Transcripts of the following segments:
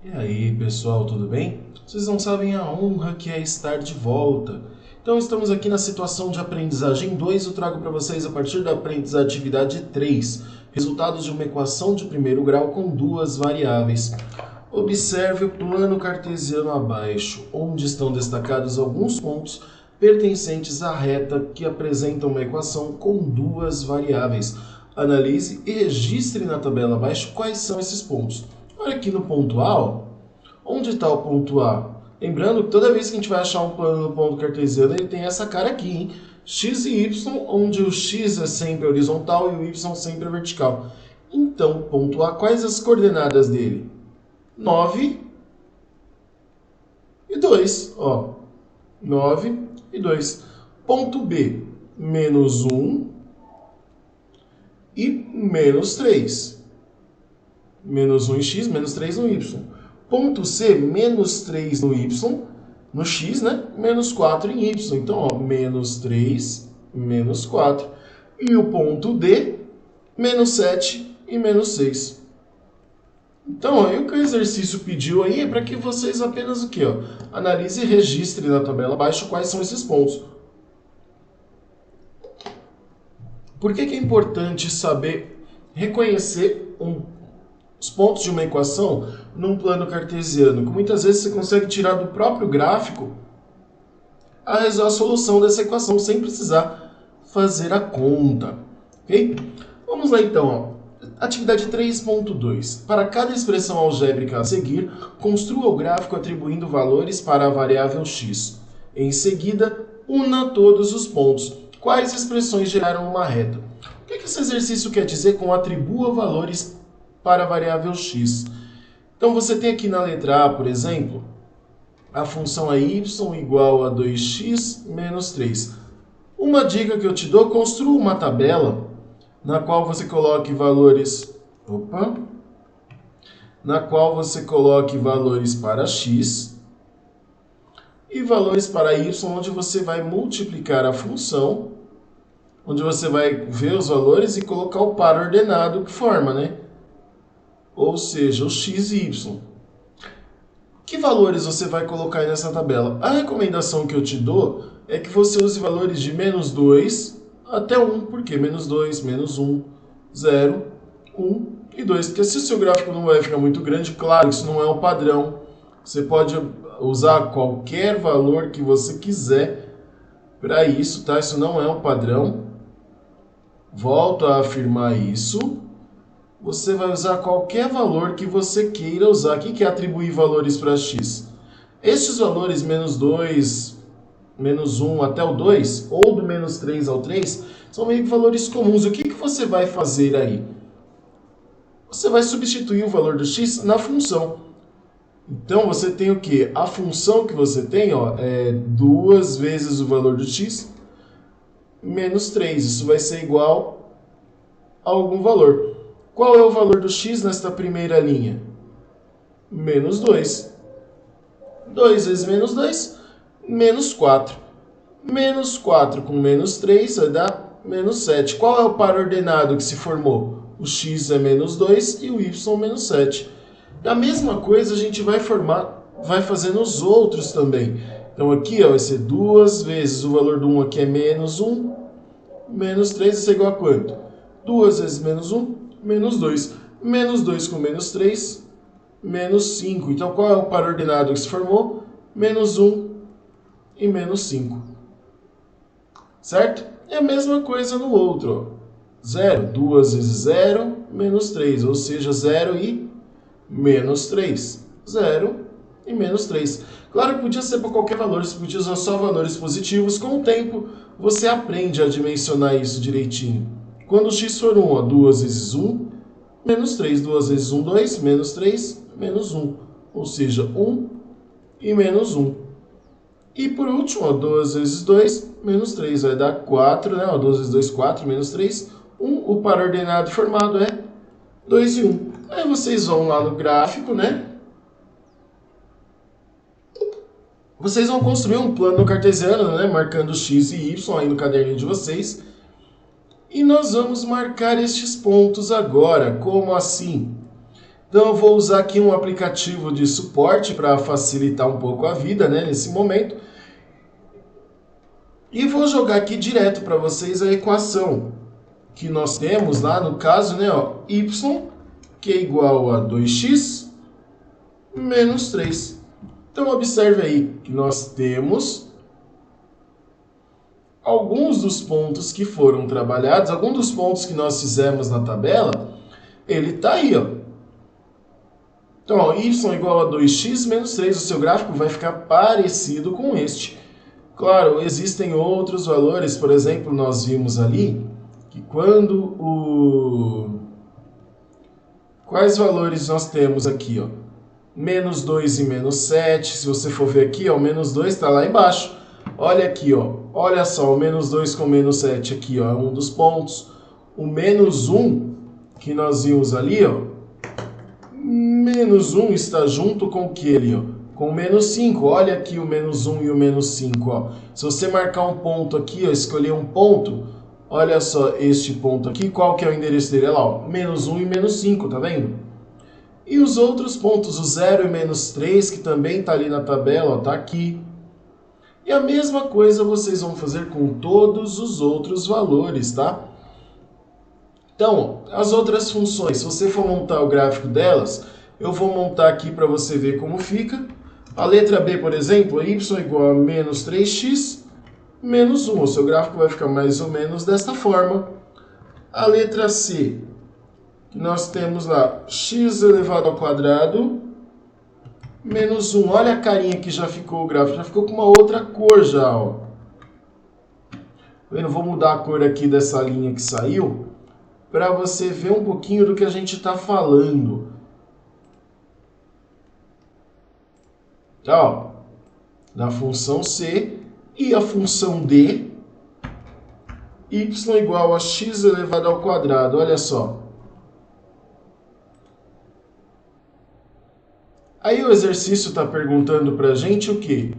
E aí, pessoal, tudo bem? Vocês não sabem a honra que é estar de volta. Então, estamos aqui na situação de aprendizagem 2. Eu trago para vocês, a partir da aprendizatividade 3, resultados de uma equação de primeiro grau com duas variáveis. Observe o plano cartesiano abaixo, onde estão destacados alguns pontos pertencentes à reta que apresentam uma equação com duas variáveis. Analise e registre na tabela abaixo quais são esses pontos. Olha aqui no ponto A, ó. Onde está o ponto A? Lembrando que toda vez que a gente vai achar um plano no ponto cartesiano, ele tem essa cara aqui, hein? X e Y, onde o X é sempre horizontal e o Y sempre é vertical. Então, ponto A, quais as coordenadas dele? 9 e 2, ó. 9 e 2. Ponto B, menos 1 e menos 3. Menos 1 em x, menos 3 no y. Ponto C, menos 3 no y, no x, né? Menos 4 em y. Então, ó, menos 3, menos 4. E o ponto D, menos 7 e menos 6. Então, ó, o que o exercício pediu aí é para que vocês apenas o quê? Ó, analise e registre na tabela abaixo quais são esses pontos. Por que é importante saber reconhecer os pontos de uma equação num plano cartesiano? Que muitas vezes você consegue tirar do próprio gráfico a solução dessa equação sem precisar fazer a conta. Ok? Vamos lá então. Ó. Atividade 3.2. Para cada expressão algébrica a seguir, construa o gráfico atribuindo valores para a variável x. Em seguida, una todos os pontos. Quais expressões geraram uma reta? O que esse exercício quer dizer com atribua valores para a variável x? Então, você tem aqui na letra A, por exemplo, a função é y igual a 2x menos 3. Uma dica que eu te dou, construa uma tabela na qual você coloque valores... na qual você coloque valores para x e valores para y, onde você vai multiplicar a função, onde você vai ver os valores e colocar o par ordenado que forma, né? Ou seja, o x e y. Que valores você vai colocar aí nessa tabela? A recomendação que eu te dou é que você use valores de menos 2 até 1. Por quê? Menos 2, menos 1, 0, 1 e 2. Porque se o seu gráfico não vai ficar muito grande, claro, isso não é o padrão. Você pode usar qualquer valor que você quiser para isso, tá? Isso não é um padrão. Volto a afirmar isso. Você vai usar qualquer valor que você queira usar. O que é atribuir valores para x? Estes valores, menos 2, menos 1 até o 2, ou do menos 3 ao 3, são meio que valores comuns. O que você vai fazer aí? Você vai substituir o valor do x na função. Então, você tem o quê? A função que você tem ó, é 2 vezes o valor do x menos 3. Isso vai ser igual a algum valor. Qual é o valor do x nesta primeira linha? Menos 2. 2 vezes menos 2, menos 4. Menos 4 com menos 3 vai dar menos 7. Qual é o par ordenado que se formou? O x é menos 2 e o y menos 7. Da mesma coisa a gente vai fazer nos outros também. Então aqui ó, vai ser 2 vezes o valor do 1 aqui é menos 1, menos 3 vai ser igual a quanto? 2 vezes menos 1, menos 2. Menos 2 com menos 3, menos 5. Então, qual é o par ordenado que se formou? Menos 1 e menos 5. Certo? É a mesma coisa no outro. 0, 2 vezes 0, menos 3. Ou seja, 0 e menos 3. 0 e menos 3. Claro que podia ser para qualquer valor, você podia usar só valores positivos. Com o tempo, você aprende a dimensionar isso direitinho. Quando o x for 1, ó, 2 vezes 1, menos 3. 2 vezes 1, 2, menos 3, menos 1. Ou seja, 1 e menos 1. E por último, ó, 2 vezes 2, menos 3. Vai dar 4, né? Ó, 2 vezes 2, 4, menos 3, 1. O par ordenado formado é 2 e 1. Aí vocês vão lá no gráfico, né? Vocês vão construir um plano cartesiano, né? Marcando x e y aí no caderninho de vocês. E nós vamos marcar estes pontos agora. Como assim? Então eu vou usar aqui um aplicativo de suporte para facilitar um pouco a vida, né, nesse momento. E vou jogar aqui direto para vocês a equação que nós temos lá, no caso, né, ó, y, que é igual a 2x menos 3. Então observe aí que nós temos alguns dos pontos que foram trabalhados, alguns dos pontos que nós fizemos na tabela, ele está aí, ó. Então, ó, y igual a 2x menos 3, o seu gráfico vai ficar parecido com este. Claro, existem outros valores, por exemplo, nós vimos ali que quando Quais valores nós temos aqui, ó? Menos 2 e menos 7, se você for ver aqui, ó, o menos 2 está lá embaixo. Olha aqui, ó, olha só, o menos 2 com menos 7 aqui, ó, é um dos pontos. O menos 1 que nós vimos ali, ó, menos 1 está junto com o que ali, ó? Com o menos 5. Olha aqui o menos 1 e o menos 5, ó. Se você marcar um ponto aqui, ó, escolher um ponto, olha só este ponto aqui, qual que é o endereço dele? Olha lá, ó, menos 1 e menos 5, tá vendo? E os outros pontos, o 0 e menos 3, que também está ali na tabela, ó, tá aqui. E a mesma coisa vocês vão fazer com todos os outros valores, tá? Então, as outras funções, se você for montar o gráfico delas, eu vou montar aqui para você ver como fica. A letra B, por exemplo, é y igual a menos 3x menos 1. O seu gráfico vai ficar mais ou menos desta forma. A letra C, nós temos lá x elevado ao quadrado menos 1. Olha a carinha que já ficou o gráfico, já ficou com uma outra cor já, ó. Eu vou mudar a cor aqui dessa linha que saiu, para você ver um pouquinho do que a gente está falando. Tá, ó, na função C e a função D, y igual a x elevado ao quadrado, olha só. Aí o exercício está perguntando para a gente o quê?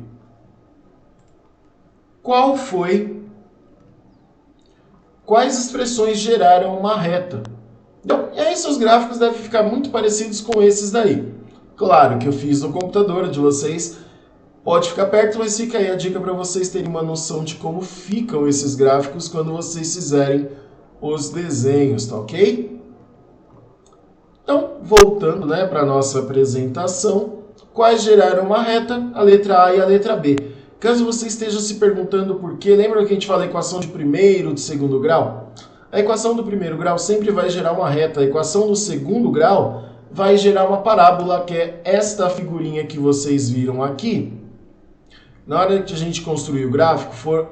Quais expressões geraram uma reta? Então, e aí seus gráficos devem ficar muito parecidos com esses daí. Claro que eu fiz no computador de vocês, pode ficar perto, mas fica aí a dica para vocês terem uma noção de como ficam esses gráficos quando vocês fizerem os desenhos, tá ok? Então, voltando, né, para a nossa apresentação, quais geraram uma reta? A letra A e a letra B. Caso você esteja se perguntando por quê, lembra que a gente fala a equação de primeiro e de segundo grau? A equação do primeiro grau sempre vai gerar uma reta, a equação do segundo grau vai gerar uma parábola, que é esta figurinha que vocês viram aqui. Na hora que a gente construir o gráfico,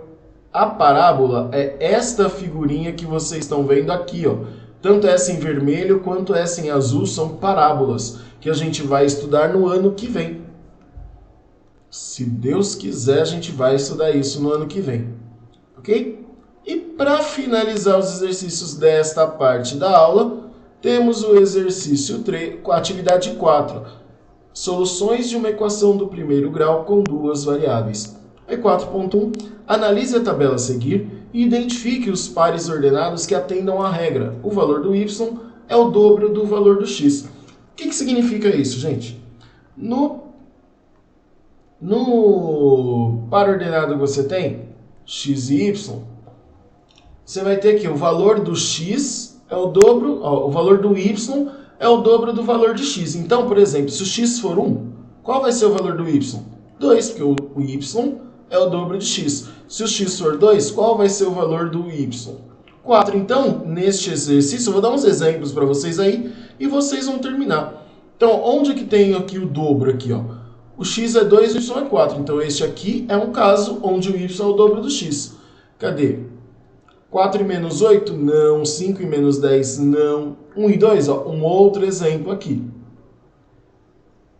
a parábola é esta figurinha que vocês estão vendo aqui, ó. Tanto essa em vermelho quanto essa em azul são parábolas que a gente vai estudar no ano que vem. Se Deus quiser, a gente vai estudar isso no ano que vem, ok? E para finalizar os exercícios desta parte da aula, temos o exercício 3, com a atividade 4. Soluções de uma equação do primeiro grau com duas variáveis. E 4.1. Analise a tabela a seguir e identifique os pares ordenados que atendam à regra. O valor do y é o dobro do valor do x. O que significa isso, gente? No par ordenado que você tem, x e y, você vai ter aqui o valor do x é o dobro, ó, o valor do y é o dobro do valor de x. Então, por exemplo, se o x for 1, qual vai ser o valor do y? 2, porque o y é o dobro de x. Se o x for 2, qual vai ser o valor do y? 4. Então, neste exercício, eu vou dar uns exemplos para vocês aí e vocês vão terminar. Então, onde que tem aqui o dobro aqui, ó? O x é 2 e o y é 4. Então, este aqui é um caso onde o y é o dobro do x. Cadê? 4 e menos 8? Não. 5 e menos 10? Não. 1 e 2? Ó, um outro exemplo aqui.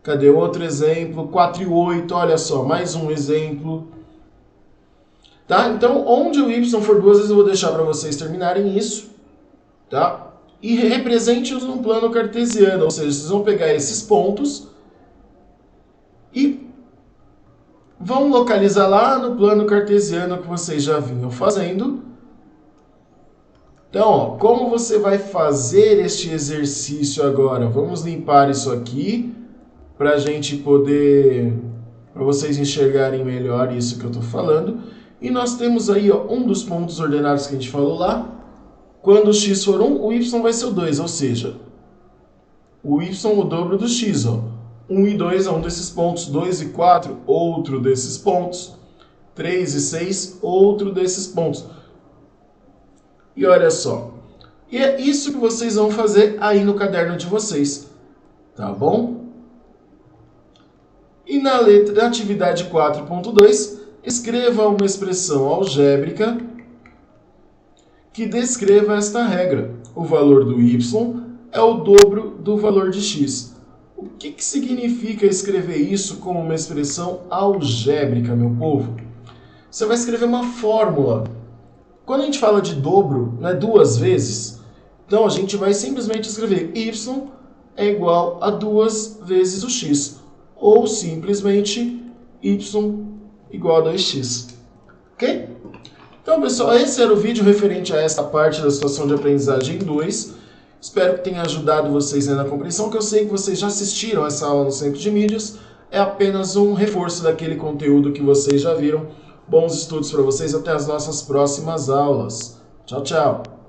Cadê o outro exemplo? 4 e 8, olha só, mais um exemplo. Tá? Então, onde o y for duas vezes, eu vou deixar para vocês terminarem isso. Tá? E represente-os num plano cartesiano, ou seja, vocês vão pegar esses pontos e vão localizar lá no plano cartesiano que vocês já vinham fazendo. Então, ó, como você vai fazer este exercício agora? Vamos limpar isso aqui para a gente poder, para vocês enxergarem melhor isso que eu estou falando. E nós temos aí, ó, um dos pontos ordenados que a gente falou lá. Quando o x for 1, o y vai ser o 2, ou seja, o y o dobro do x. Ó. 1 e 2 é um desses pontos, 2 e 4, outro desses pontos, 3 e 6, outro desses pontos. E olha só, e é isso que vocês vão fazer aí no caderno de vocês, tá bom? E na atividade 4.2, escreva uma expressão algébrica que descreva esta regra. O valor do y é o dobro do valor de x. O que significa escrever isso como uma expressão algébrica, meu povo? Você vai escrever uma fórmula. Quando a gente fala de dobro, né, duas vezes, então a gente vai simplesmente escrever y é igual a 2 vezes o x, ou simplesmente y igual a 2x. Ok? Então, pessoal, esse era o vídeo referente a esta parte da situação de aprendizagem 2. Espero que tenha ajudado vocês na compreensão, que eu sei que vocês já assistiram essa aula no Centro de Mídias. É apenas um reforço daquele conteúdo que vocês já viram. Bons estudos para vocês, até as nossas próximas aulas. Tchau, tchau!